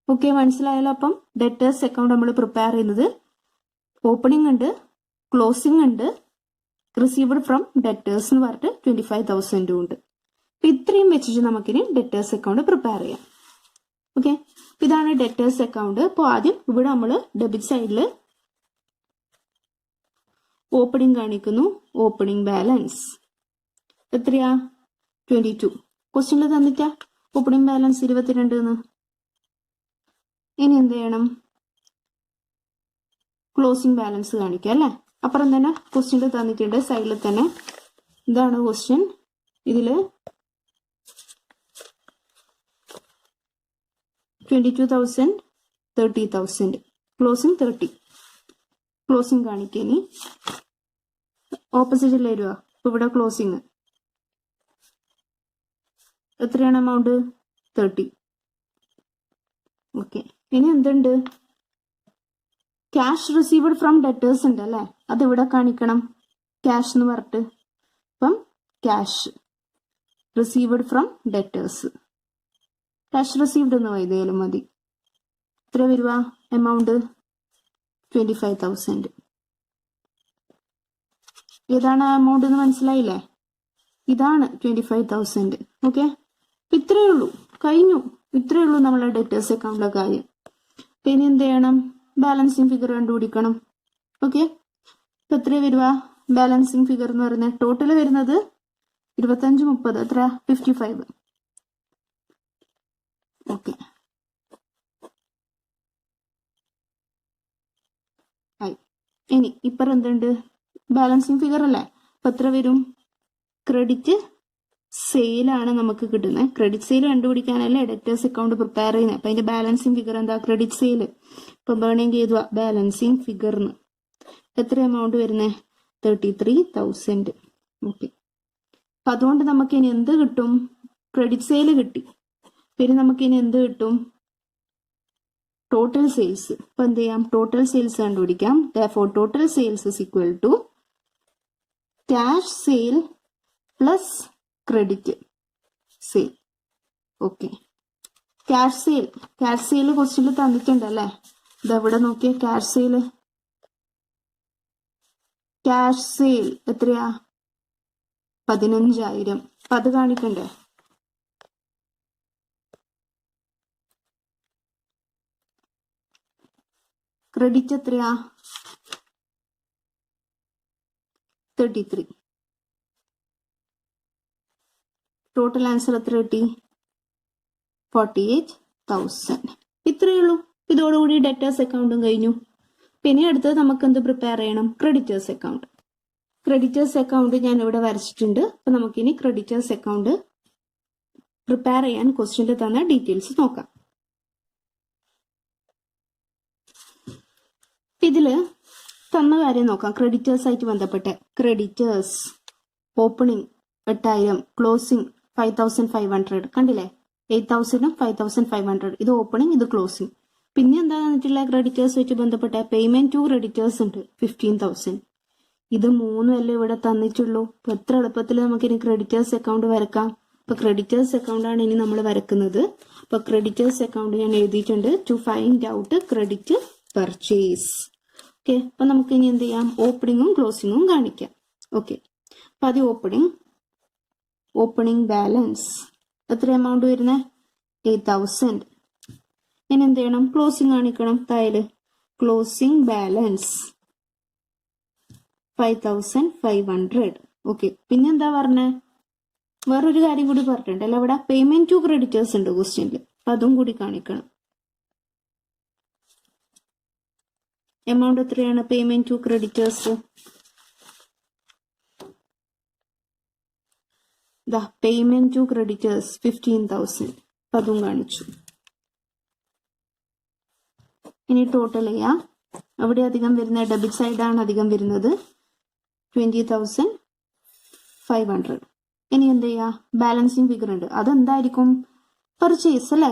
ഓക്കെ, മനസ്സിലായല്ലോ. അപ്പം ഡെറ്റേഴ്സ് അക്കൗണ്ട് നമ്മൾ പ്രിപ്പയർ ചെയ്യുന്നത് ഓപ്പണിംഗ് ഉണ്ട്, ക്ലോസിംഗ് ഉണ്ട്, റിസീവഡ് ഫ്രം ഡെറ്റേഴ്സ് എന്ന് പറഞ്ഞിട്ട് 25,000 ഉണ്ട്. അപ്പൊ ഇത്രയും വെച്ചിട്ട് നമുക്കിനി ഡെറ്റേഴ്സ് അക്കൗണ്ട് പ്രിപ്പയർ ചെയ്യാം. ഓക്കെ, ഇതാണ് ഡെറ്റേഴ്സ് അക്കൗണ്ട്. അപ്പോൾ ആദ്യം ഇവിടെ നമ്മൾ ഡെബിറ്റ് സൈഡിൽ ഓപ്പണിംഗ് കാണിക്കുന്നു. ഓപ്പണിംഗ് ബാലൻസ് എത്രയാ? 22. ക്വസ്റ്റ്യനിൽ തന്നിട്ടാ ഓപ്പണിംഗ് ബാലൻസ് 22 എന്ന്. ഇനി എന്ത് ചെയ്യണം? ക്ലോസിംഗ് ബാലൻസ് കാണിക്കുക അല്ലെ. അപ്പുറം തന്നെ ക്വസ്റ്റ്യനിൽ തന്നിട്ടുണ്ട് സൈഡിൽ തന്നെ. ഇതാണ് ക്വസ്റ്റ്യൻ. ഇതില് 22,000, 30,000, ക്ലോസിംഗ് 30. ക്ലോസിംഗ് കാണിക്കുക. ഇനി ഓപ്പോസിറ്റിൽ വരുക. ഇവിടെ ക്ലോസിംഗ് എത്രയാണ് എമൗണ്ട്? 30. ഓക്കെ, ഇനി എന്തുണ്ട്? ക്യാഷ് റിസീവഡ് ഫ്രം ഡെറ്റേഴ്സ് ഉണ്ട് അല്ലെ, അത് ഇവിടെ കാണിക്കണം. ക്യാഷ് എന്ന് പറഞ്ഞിട്ട്. അപ്പം cash received from debtors, cash received എന്ന് എഴുതിയാലും മതി. എത്ര വരുക എമൗണ്ട്? 25,000. ഏതാണ് ആ എമൗണ്ട് എന്ന് മനസ്സിലായില്ലേ? ഇതാണ് 25,000. ഓക്കെ, ഇത്രയേ ഉള്ളൂ, കഴിഞ്ഞു. ഇത്രയേ ഉള്ളൂ നമ്മളെ ഡെറ്റേഴ്സ് അക്കൗണ്ടിലെ കാര്യം. പിന്നെ എന്ത് ചെയ്യണം? ബാലൻസിങ് ഫിഗർ കണ്ടുപിടിക്കണം. ഓക്കെ, ഇപ്പൊ എത്ര വരുക ബാലൻസിങ് ഫിഗർ എന്ന് പറയുന്നത്? ടോട്ടൽ വരുന്നത് 25 30 എത്ര 55. ഓക്കെ ആയി. ഇനി ഇപ്പം എന്തുണ്ട്, ബാലൻസിങ് ഫിഗർ അല്ലേ. അപ്പൊ എത്ര വരും? ക്രെഡിറ്റ് സെയിലാണ് നമുക്ക് കിട്ടുന്നത്. ക്രെഡിറ്റ് സെയിൽ കണ്ടുപിടിക്കാനല്ലേ ഡെറ്റേഴ്സ് അക്കൗണ്ട് പ്രിപ്പയർ ചെയ്യുന്നത്. അപ്പൊ അതിന്റെ ബാലൻസിങ് ഫിഗർ എന്താ? Credit sale. ഇപ്പൊ ബേണിംഗ് ചെയ്തു ബാലൻസിങ് ഫിഗറിന് എത്ര എമൗണ്ട് വരുന്നത്? 33,000. ഓക്കെ. അപ്പൊ അതുകൊണ്ട് നമുക്ക് ഇനി എന്ത് കിട്ടും? ക്രെഡിറ്റ് സെയിൽ കിട്ടി. പിന്നെ നമുക്ക് ഇനി എന്ത് കിട്ടും? Total sales. അപ്പൊ എന്ത് ചെയ്യാം? ടോട്ടൽ സെയിൽസ് കണ്ടുപിടിക്കാം. therefore total sales is equal to cash sale plus credit sale. Okay. Cash sale ക്വസ്റ്റ്യനിൽ തന്നിട്ടുണ്ടല്ലേ. ഇതെവിടെ നോക്കിയേ? ക്യാഷ് സെയിൽ എത്രയാ? 15,000. അപ്പൊ അത് കാണിക്കണ്ടേ? ക്രെഡിറ്റ് എത്രയാ? 33. ടോട്ടൽ ആൻസർ എത്ര കിട്ടി? 48,000. ഇത്രയേ ഉള്ളൂ. ഇതോടുകൂടി ഡെറ്റേഴ്സ് അക്കൗണ്ടും കഴിഞ്ഞു. പിന്നെ അടുത്തത് നമുക്ക് എന്ത് പ്രിപ്പയർ ചെയ്യണം? Creditors account. ക്രെഡിറ്റേഴ്സ് അക്കൗണ്ട് ഞാൻ ഇവിടെ വരച്ചിട്ടുണ്ട്. അപ്പൊ നമുക്കിനി ക്രെഡിറ്റേഴ്സ് അക്കൗണ്ട് പ്രിപ്പയർ ചെയ്യാൻ ക്വസ്റ്റ്യനിൽ തന്ന ഡീറ്റെയിൽസ് നോക്കാം. ഇതില് തന്ന കാര്യം നോക്കാം. ക്രെഡിറ്റേഴ്സ് ആയിട്ട് ബന്ധപ്പെട്ട് ക്രെഡിറ്റേഴ്സ് ഓപ്പണിംഗ് 8,000, ക്ലോസിംഗ് 5,500. കണ്ടില്ലേ? 8,000ഉം 5,500. ഇത് ഓപ്പണിംഗ്, ഇത് ക്ലോസിംഗ്. പിന്നെ എന്താ തന്നിട്ടുള്ള ക്രെഡിറ്റേഴ്സ് വെച്ച് ബന്ധപ്പെട്ട പേയ്മെന്റ് ടു ക്രെഡിറ്റേഴ്സ് ഉണ്ട് 15,000. ഇത് മൂന്നും അല്ലേ ഇവിടെ തന്നിട്ടുള്ളൂ. അപ്പൊ എത്ര എളുപ്പത്തിൽ നമുക്ക് ഇനി ക്രെഡിറ്റേഴ്സ് അക്കൗണ്ട് വരക്കാം. അപ്പൊ ക്രെഡിറ്റേഴ്സ് അക്കൗണ്ട് ആണ് ഇനി നമ്മൾ വരക്കുന്നത്. അപ്പൊ ക്രെഡിറ്റേഴ്സ് അക്കൗണ്ട് ഞാൻ എഴുതിയിട്ടുണ്ട്. To find out credit purchase. Okay. അപ്പൊ നമുക്ക് ഇനി എന്ത് ചെയ്യാം? ഓപ്പണിങ്ങും ക്ലോസിങ്ങും കാണിക്കാം. ഓക്കെ. അപ്പൊ അത് ഓപ്പണിംഗ് ബാലൻസ് എത്ര എമൗണ്ട് വരുന്നത്? 8,000. ഇനി എന്ത് ചെയ്യണം? ക്ലോസിംഗ് കാണിക്കണം. താഴെ ക്ലോസിംഗ് ബാലൻസ് 5,500. ഓക്കെ. പിന്നെന്താ പറഞ്ഞേ? വേറൊരു കാര്യം കൂടി പറഞ്ഞിട്ടുണ്ട് അല്ല, ഇവിടെ പേയ്മെന്റ് ടു ക്രെഡിറ്റേഴ്സ് ഉണ്ട് ക്വസ്റ്റ്യനിൽ. അപ്പൊ അതും കൂടി കാണിക്കണം. എമൗണ്ട് എത്രയാണ് payment to creditors? Payment to creditors 15,000. അതും കാണിച്ചു. ഇനി ടോട്ടൽ ചെയ്യാം. അവിടെ അധികം വരുന്ന ഡെബിറ്റ് സൈഡാണ് അധികം വരുന്നത് 20,500. ഇനി എന്ത് ചെയ്യാ? ബാലൻസിങ് ഫിഗർ ഉണ്ട്. അതെന്തായിരിക്കും? പർച്ചേസ് അല്ലെ,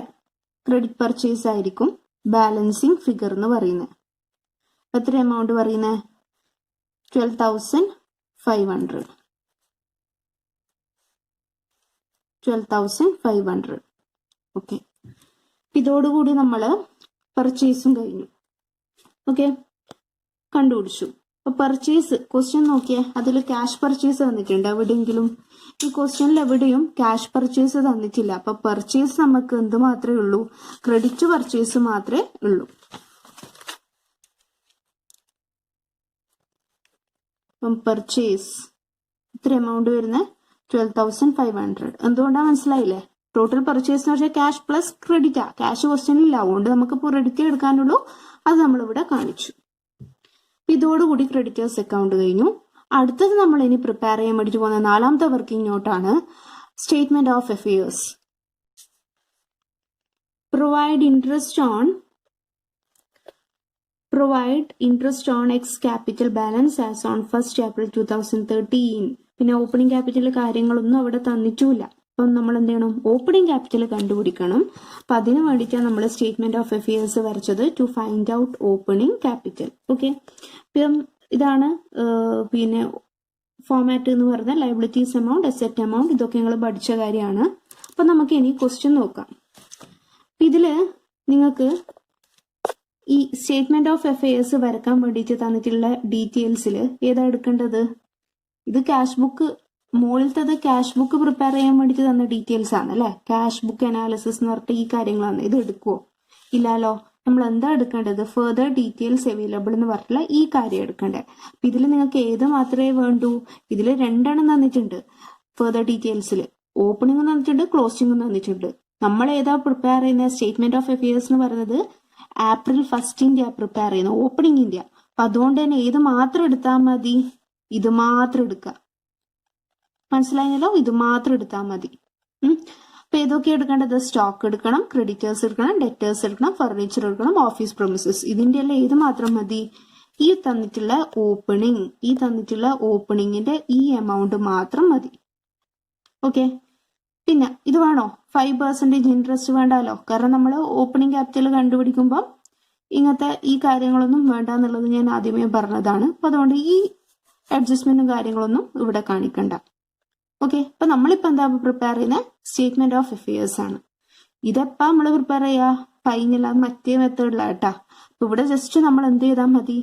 ക്രെഡിറ്റ് പർച്ചേസ് ആയിരിക്കും ബാലൻസിങ് ഫിഗർ എന്ന് പറയുന്നത്. എത്ര എമൗണ്ട് പറയുന്നത്? 12,500. 12,500. ഓക്കെ. ഇതോടുകൂടി നമ്മൾ പർച്ചേസും കഴിഞ്ഞു. ഓക്കെ, കണ്ടുപിടിച്ചു. അപ്പൊ പർച്ചേസ് ക്വസ്റ്റ്യൻ നോക്കിയേ, അതിൽ ക്യാഷ് പർച്ചേസ് തന്നിട്ടുണ്ട്. എവിടെയെങ്കിലും ഈ ക്വസ്റ്റ്യനിൽ എവിടെയും ക്യാഷ് പർച്ചേസ് തന്നിട്ടില്ല. അപ്പൊ പർച്ചേസ് നമുക്ക് എന്ത് മാത്രമേ ഉള്ളൂ? ക്രെഡിറ്റ് പർച്ചേസ് മാത്രമേ ഉള്ളൂ. പർച്ചേസ് ഇത്ര എമൗണ്ട് വരുന്നത് 12,500. എന്തുകൊണ്ടാണ് മനസ്സിലായില്ലേ? ടോട്ടൽ പർച്ചേസ് എന്ന് വെച്ചാൽ ക്യാഷ് പ്ലസ് ക്രെഡിറ്റാ. ക്യാഷ് ക്വസ്റ്റ്യനില്ല, അതുകൊണ്ട് നമുക്ക് ക്രെഡിറ്റ് എടുക്കാനുള്ളൂ. അത് നമ്മളിവിടെ കാണിച്ചു. ഇതോടുകൂടി ക്രെഡിറ്റേഴ്സ് അക്കൗണ്ട് കഴിഞ്ഞു. അടുത്തത് നമ്മൾ ഇനി പ്രിപ്പയർ ചെയ്യാൻ വേണ്ടിയിട്ട് പോകുന്ന 4ാമത്തെ വർക്കിംഗ് നോട്ടാണ് statement of affairs. Provide interest on ex capital balance as on 1st April 2013. പിന്നെ ഓപ്പണിംഗ് ക്യാപിറ്റൽ കാര്യങ്ങളൊന്നും അവിടെ തന്നിട്ടില്ല. അപ്പം നമ്മൾ എന്ത് ചെയ്യണം? ഓപ്പണിംഗ് ക്യാപിറ്റൽ കണ്ടുപിടിക്കണം. അപ്പൊ അതിന് വേണ്ടിയിട്ടാണ് നമ്മൾ സ്റ്റേറ്റ്മെന്റ് ഓഫ് അഫയേഴ്സ് വരച്ചത്. To find out opening capital. Okay. ഇപ്പം ഇതാണ് പിന്നെ ഫോമാറ്റ് എന്ന് പറഞ്ഞാൽ ലയബിലിറ്റീസ് എമൗണ്ട്, അസെറ്റ് എമൗണ്ട്, ഇതൊക്കെ നിങ്ങൾ പഠിച്ച കാര്യമാണ്. അപ്പൊ നമുക്ക് ഇനി ക്വസ്റ്റ്യൻ നോക്കാം. ഇതില് നിങ്ങൾക്ക് ഈ സ്റ്റേറ്റ്മെന്റ് ഓഫ് അഫയേഴ്സ് വരക്കാൻ വേണ്ടിയിട്ട് തന്നിട്ടുള്ള ഡീറ്റെയിൽസിൽ ഏതാ എടുക്കേണ്ടത്? ഇത് ക്യാഷ് ബുക്ക്, മുകളിലത്തത് ക്യാഷ് ബുക്ക് പ്രിപ്പയർ ചെയ്യാൻ വേണ്ടിയിട്ട് തന്ന ഡീറ്റെയിൽസ് ആണ് അല്ലെ. ക്യാഷ് ബുക്ക് അനാലിസിസ് എന്ന് പറഞ്ഞിട്ട് ഈ കാര്യങ്ങളാണ്. ഇത് എടുക്കുവോ? ഇല്ലല്ലോ. നമ്മൾ എന്താ എടുക്കേണ്ടത്? ഫെർദർ ഡീറ്റെയിൽസ് അവൈലബിൾ എന്ന് പറഞ്ഞിട്ടുള്ള ഈ കാര്യം എടുക്കണ്ടേ. അപ്പൊ ഇതിൽ നിങ്ങൾക്ക് ഏത് മാത്രമേ വേണ്ടൂ? ഇതിൽ 2 തന്നിട്ടുണ്ട്. ഫെർദർ ഡീറ്റെയിൽസിൽ ഓപ്പണിംഗ് തന്നിട്ടുണ്ട്, ക്ലോസിംഗ് തന്നിട്ടുണ്ട്. നമ്മൾ ഏതാ പ്രിപ്പയർ ചെയ്യുന്ന സ്റ്റേറ്റ്മെന്റ് ഓഫ് അഫയേഴ്സ് എന്ന് പറയുന്നത് April 1 പ്രിപ്പയർ ചെയ്യുന്ന ഓപ്പണിംഗിന്റെ. അപ്പൊ അതുകൊണ്ട് തന്നെ ഏത് മാത്രം എടുത്താൽ മതി? ഇത് മാത്രം എടുക്കുക. മനസ്സിലായല്ലോ? ഇത് മാത്രം എടുത്താൽ മതി. അപ്പൊ ഏതൊക്കെ എടുക്കേണ്ടത്? സ്റ്റോക്ക് എടുക്കണം, ക്രെഡിറ്റേഴ്സ് എടുക്കണം, ഡെറ്റേഴ്സ് എടുക്കണം, ഫർണിച്ചർ എടുക്കണം, ഓഫീസ് പ്രൊമിസസ്. ഇതിന്റെ എല്ലാം ഏത് മാത്രം മതി? ഈ തന്നിട്ടുള്ള ഓപ്പണിങ്ങിന്റെ ഈ എമൗണ്ട് മാത്രം മതി. ഓക്കെ. പിന്നെ ഇത് വേണോ? 5% ഇൻട്രസ്റ്റ് വേണ്ടാലോ. കാരണം നമ്മൾ ഓപ്പണിംഗ് ക്യാപിറ്റൽ കണ്ടുപിടിക്കുമ്പോൾ ഇങ്ങനത്തെ ഈ കാര്യങ്ങളൊന്നും വേണ്ട എന്നുള്ളത് ഞാൻ ആദ്യമേ പറഞ്ഞതാണ്. അപ്പൊ അതുകൊണ്ട് ഈ അഡ്ജസ്റ്റ്മെന്റും കാര്യങ്ങളൊന്നും ഇവിടെ കാണിക്കണ്ട. ഓക്കെ. അപ്പൊ നമ്മളിപ്പോ എന്താ പ്രിപ്പയർ ചെയ്യുന്ന സ്റ്റേറ്റ്മെന്റ് ഓഫ് അഫയേഴ്സ് ആണ്. ഇതെപ്പ നമ്മൾ പ്രിപ്പയർ ചെയ്യാ? ഫൈനൽ മറ്റേ മെത്തേഡിലാട്ടാ. അപ്പൊ ഇവിടെ ജസ്റ്റ് നമ്മൾ എന്ത് ചെയ്താൽ മതി?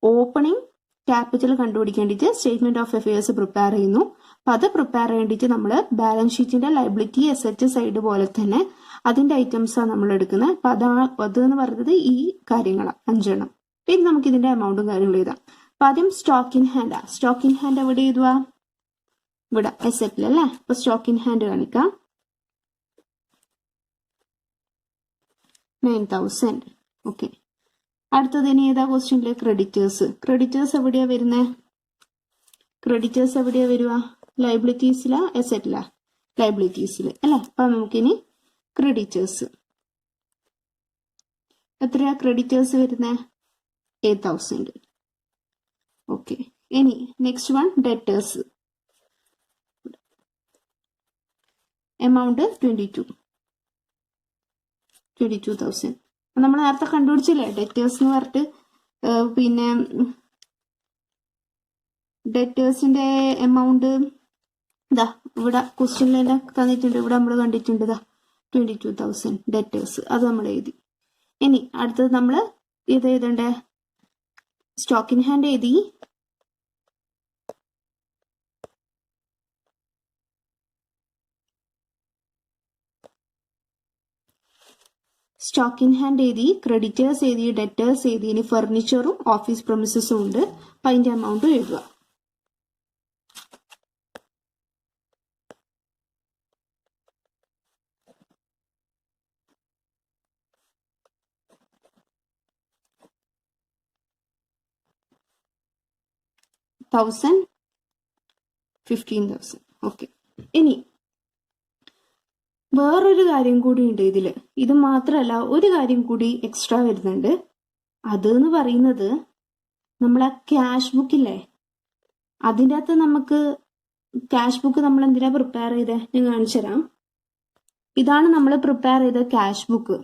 ഓപ്പണിംഗ് ക്യാപിറ്റൽ കണ്ടുപിടിക്കേണ്ടിട്ട് സ്റ്റേറ്റ്മെന്റ് ഓഫ് അഫയേഴ്സ് പ്രിപ്പയർ ചെയ്യുന്നു. അപ്പൊ അത് പ്രിപ്പയർ ചെയ്യേണ്ടിട്ട് നമ്മൾ ബാലൻസ് ഷീറ്റിന്റെ ലയബിലിറ്റി അസറ്റ് സൈഡ് പോലെ തന്നെ അതിന്റെ ഐറ്റംസ് ആണ് നമ്മൾ എടുക്കുന്നത്. അപ്പൊ അത് എന്ന് പറയുന്നത് ഈ കാര്യങ്ങളാണ് 5 എണ്ണം. പിന്നെ നമുക്ക് ഇതിന്റെ എമൗണ്ടും കാര്യങ്ങളും എഴുതാം. അപ്പൊ ആദ്യം stock in hand. Stock in hand എവിടെ എഴുതുക? ഇവിടെ അസറ്റിലല്ലേ. അപ്പൊ സ്റ്റോക്ക് ഇൻ ഹാൻഡ് കാണിക്കാം 9,000. ഓക്കെ. അടുത്തത് ഇനി ഏതാ ക്വസ്റ്റ്യനിലെ? ക്രെഡിറ്റേഴ്സ് എവിടെയാ വരുന്നത്? ക്രെഡിറ്റേഴ്സ് എവിടെയാ വരിക? ലയബിലിറ്റീസിലാ അസറ്റിലാ? ലയബിലിറ്റീസിൽ അല്ലെ. അപ്പൊ നമുക്കിനി ക്രെഡിറ്റേഴ്സ് എത്രയാ ക്രെഡിറ്റേഴ്സ് വരുന്നത്? 8,000. ഓക്കെ. ഇനി നെക്സ്റ്റ് വൺ ഡെറ്റേഴ്സ്. എമൗണ്ട് 22,000. നമ്മൾ നേരത്തെ കണ്ടുപിടിച്ചില്ലേ ഡെറ്റേഴ്സ് എന്ന് പറഞ്ഞിട്ട്. പിന്നെ ഡെറ്റേഴ്സിന്റെ എമൗണ്ട് ഇതാ ഇവിടെ ക്വസ്റ്റ്യനിൽ തന്നിട്ടുണ്ട്. ഇവിടെ നമ്മൾ കണ്ടിട്ടുണ്ട് ഇതാ 22,000 ഡെറ്റേഴ്സ്. അത് നമ്മൾ എഴുതി. ഇനി അടുത്തത് നമ്മൾ ഇത് എഴുതണ്ടേ? സ്റ്റോക്ക് ഇൻ ഹാൻഡ് എഴുതി. സ്റ്റോക്ക് ഇൻ ഹാൻഡ് എഴുതി, ക്രെഡിറ്റേഴ്സ് എഴുതി, ഡെറ്റേഴ്സ് എഴുതി. ഇനി ഫർണിച്ചറും ഓഫീസ് പ്രൊമിസസും ഉണ്ട്. അപ്പൊ അതിന്റെ എമൗണ്ട് എഴുതുക. $1,000, 15,000. ഓക്കെ. ഇനി വേറൊരു കാര്യം കൂടി ഉണ്ട് ഇതില്. ഇത് മാത്രമല്ല, ഒരു കാര്യം കൂടി എക്സ്ട്രാ വരുന്നുണ്ട്. അത് എന്ന് പറയുന്നത് നമ്മളെ ക്യാഷ് ബുക്കില്ലേ, അതിൻ്റെ അകത്ത് നമുക്ക് ക്യാഷ് ബുക്ക് നമ്മൾ എന്തിനാ പ്രിപ്പയർ ചെയ്തേ? ഞാൻ കാണിച്ചു തരാം. ഇതാണ് നമ്മൾ പ്രിപ്പയർ ചെയ്ത ക്യാഷ് ബുക്ക്.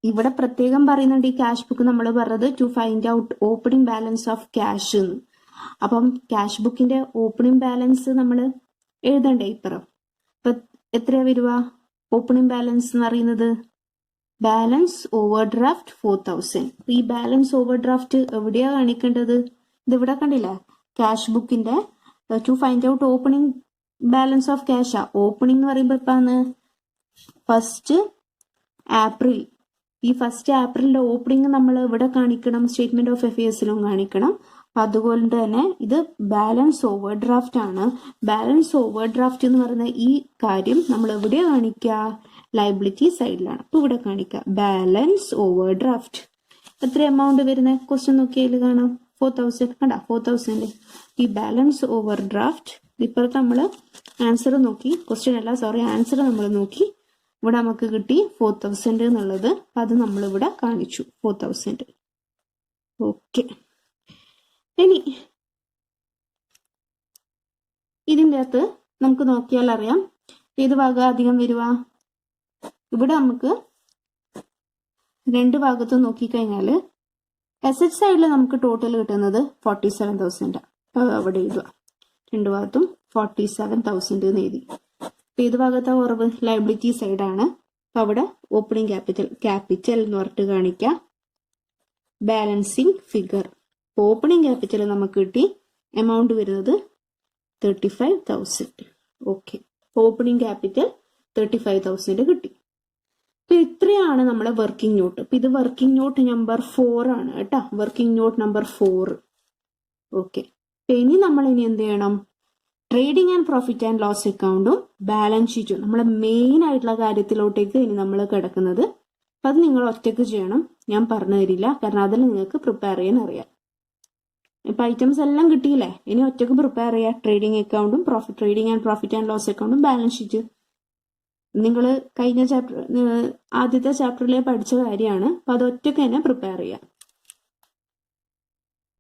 ഇവിടെ പ്രത്യേകം പറയുന്നുണ്ട് ഈ ക്യാഷ് ബുക്ക് നമ്മൾ പറഞ്ഞത് to find out opening balance of cash എന്ന്. അപ്പം ക്യാഷ് ബുക്കിന്റെ ഓപ്പണിംഗ് ബാലൻസ് നമ്മൾ എഴുതണ്ടേ ഇപ്പുറം. അപ്പൊ എത്രയാ വരുക? ഓപ്പണിംഗ് ബാലൻസ് എന്ന് പറയുന്നത് ബാലൻസ് ഓവർ ഡ്രാഫ്റ്റ് 4,000. ഈ ബാലൻസ് ഓവർ ഡ്രാഫ്റ്റ് എവിടെയാ കാണിക്കേണ്ടത്? ഇതിവിടെ കണ്ടില്ല, ക്യാഷ് ബുക്കിന്റെ to find out opening balance of ക്യാഷാ. ഓപ്പണിംഗ് എന്ന് പറയുമ്പോൾ ഇപ്പാന്ന് 1 ഏപ്രിൽ. ഈ 1 ഏപ്രിലിന്റെ ഓപ്പണിംഗ് നമ്മൾ ഇവിടെ കാണിക്കണം, സ്റ്റേറ്റ്മെന്റ് ഓഫ് അഫയേഴ്സിലും കാണിക്കണം. അതുകൊണ്ട് തന്നെ ഇത് ബാലൻസ് ഓവർ ഡ്രാഫ്റ്റ് ആണ്. ബാലൻസ് ഓവർ ഡ്രാഫ്റ്റ് എന്ന് പറയുന്ന ഈ കാര്യം നമ്മൾ എവിടെയാ കാണിക്കുക? ലയബിലിറ്റി സൈഡിലാണ്. അപ്പൊ ഇവിടെ കാണിക്കുക ബാലൻസ് ഓവർ ഡ്രാഫ്റ്റ്. എത്ര എമൗണ്ട് വരുന്നത്? ക്വസ്റ്റ്യൻ നോക്കിയാൽ കാണാം 4,000. കണ്ടാ 4,000. ഈ ബാലൻസ് ഓവർ ഡ്രാഫ്റ്റ് ഇപ്പോഴത്തെ നമ്മൾ ആൻസർ നോക്കി, ക്വസ്റ്റ്യൻ അല്ല സോറി, ആൻസർ നമ്മൾ നോക്കി. ഇവിടെ നമുക്ക് കിട്ടി 4,000 എന്നുള്ളത്. അത് നമ്മളിവിടെ കാണിച്ചു 4,000. ഓക്കെ. ഇനി ഇതിൻ്റെ അകത്ത് നമുക്ക് നോക്കിയാൽ അറിയാം ഏത് ഭാഗം അധികം വരുക. ഇവിടെ നമുക്ക് 2 ഭാഗത്തും നോക്കിക്കഴിഞ്ഞാൽ അസറ്റ് സൈഡിൽ നമുക്ക് ടോട്ടൽ കിട്ടുന്നത് 47,000. അവിടെ എഴുതുക 2 ഭാഗത്തും 47,000 എന്ന് എഴുതി. ഏത് ഭാഗത്താ കുറവ്? ലയബിലിറ്റി സൈഡാണ്. അപ്പൊ അവിടെ ഓപ്പണിംഗ് ക്യാപിറ്റൽ എന്ന് പറഞ്ഞിട്ട് കാണിക്കാം. Balancing figure. ഓപ്പണിംഗ് ക്യാപിറ്റൽ നമുക്ക് കിട്ടി. എമൗണ്ട് വരുന്നത് 35,000. ഓക്കെ. ഓപ്പണിംഗ് ക്യാപിറ്റൽ 35,000 കിട്ടി. അപ്പൊ ഇത്രയാണ് നമ്മളെ വർക്കിംഗ് നോട്ട്. അപ്പൊ ഇത് വർക്കിംഗ് നോട്ട് നമ്പർ 4 ആണ് കേട്ടോ. Working note number 4. ഓക്കെ. ഇനി നമ്മൾ എന്ത് ചെയ്യണം? Trading and profit and loss അക്കൗണ്ടും ബാലൻസ് ഷീറ്റും നമ്മളെ മെയിൻ ആയിട്ടുള്ള കാര്യത്തിലോട്ടേക്ക് ഇനി നമ്മൾ കിടക്കുന്നത്. അപ്പം അത് നിങ്ങൾ ഒറ്റയ്ക്ക് ചെയ്യണം, ഞാൻ പറഞ്ഞു തരില്ല, കാരണം അതിൽ നിങ്ങൾക്ക് പ്രിപ്പയർ ചെയ്യാൻ അറിയാം. ഇപ്പം ഐറ്റംസ് എല്ലാം കിട്ടിയില്ലേ, ഇനി ഒറ്റയ്ക്ക് പ്രിപ്പയർ ചെയ്യുക. Trading and profit and loss അക്കൗണ്ടും ബാലൻസ് ഷീറ്റ് നിങ്ങൾ കഴിഞ്ഞ ആദ്യത്തെ ചാപ്റ്ററിലെ പഠിച്ച കാര്യമാണ്. അപ്പം അത് ഒറ്റയ്ക്ക് തന്നെ പ്രിപ്പയർ ചെയ്യുക.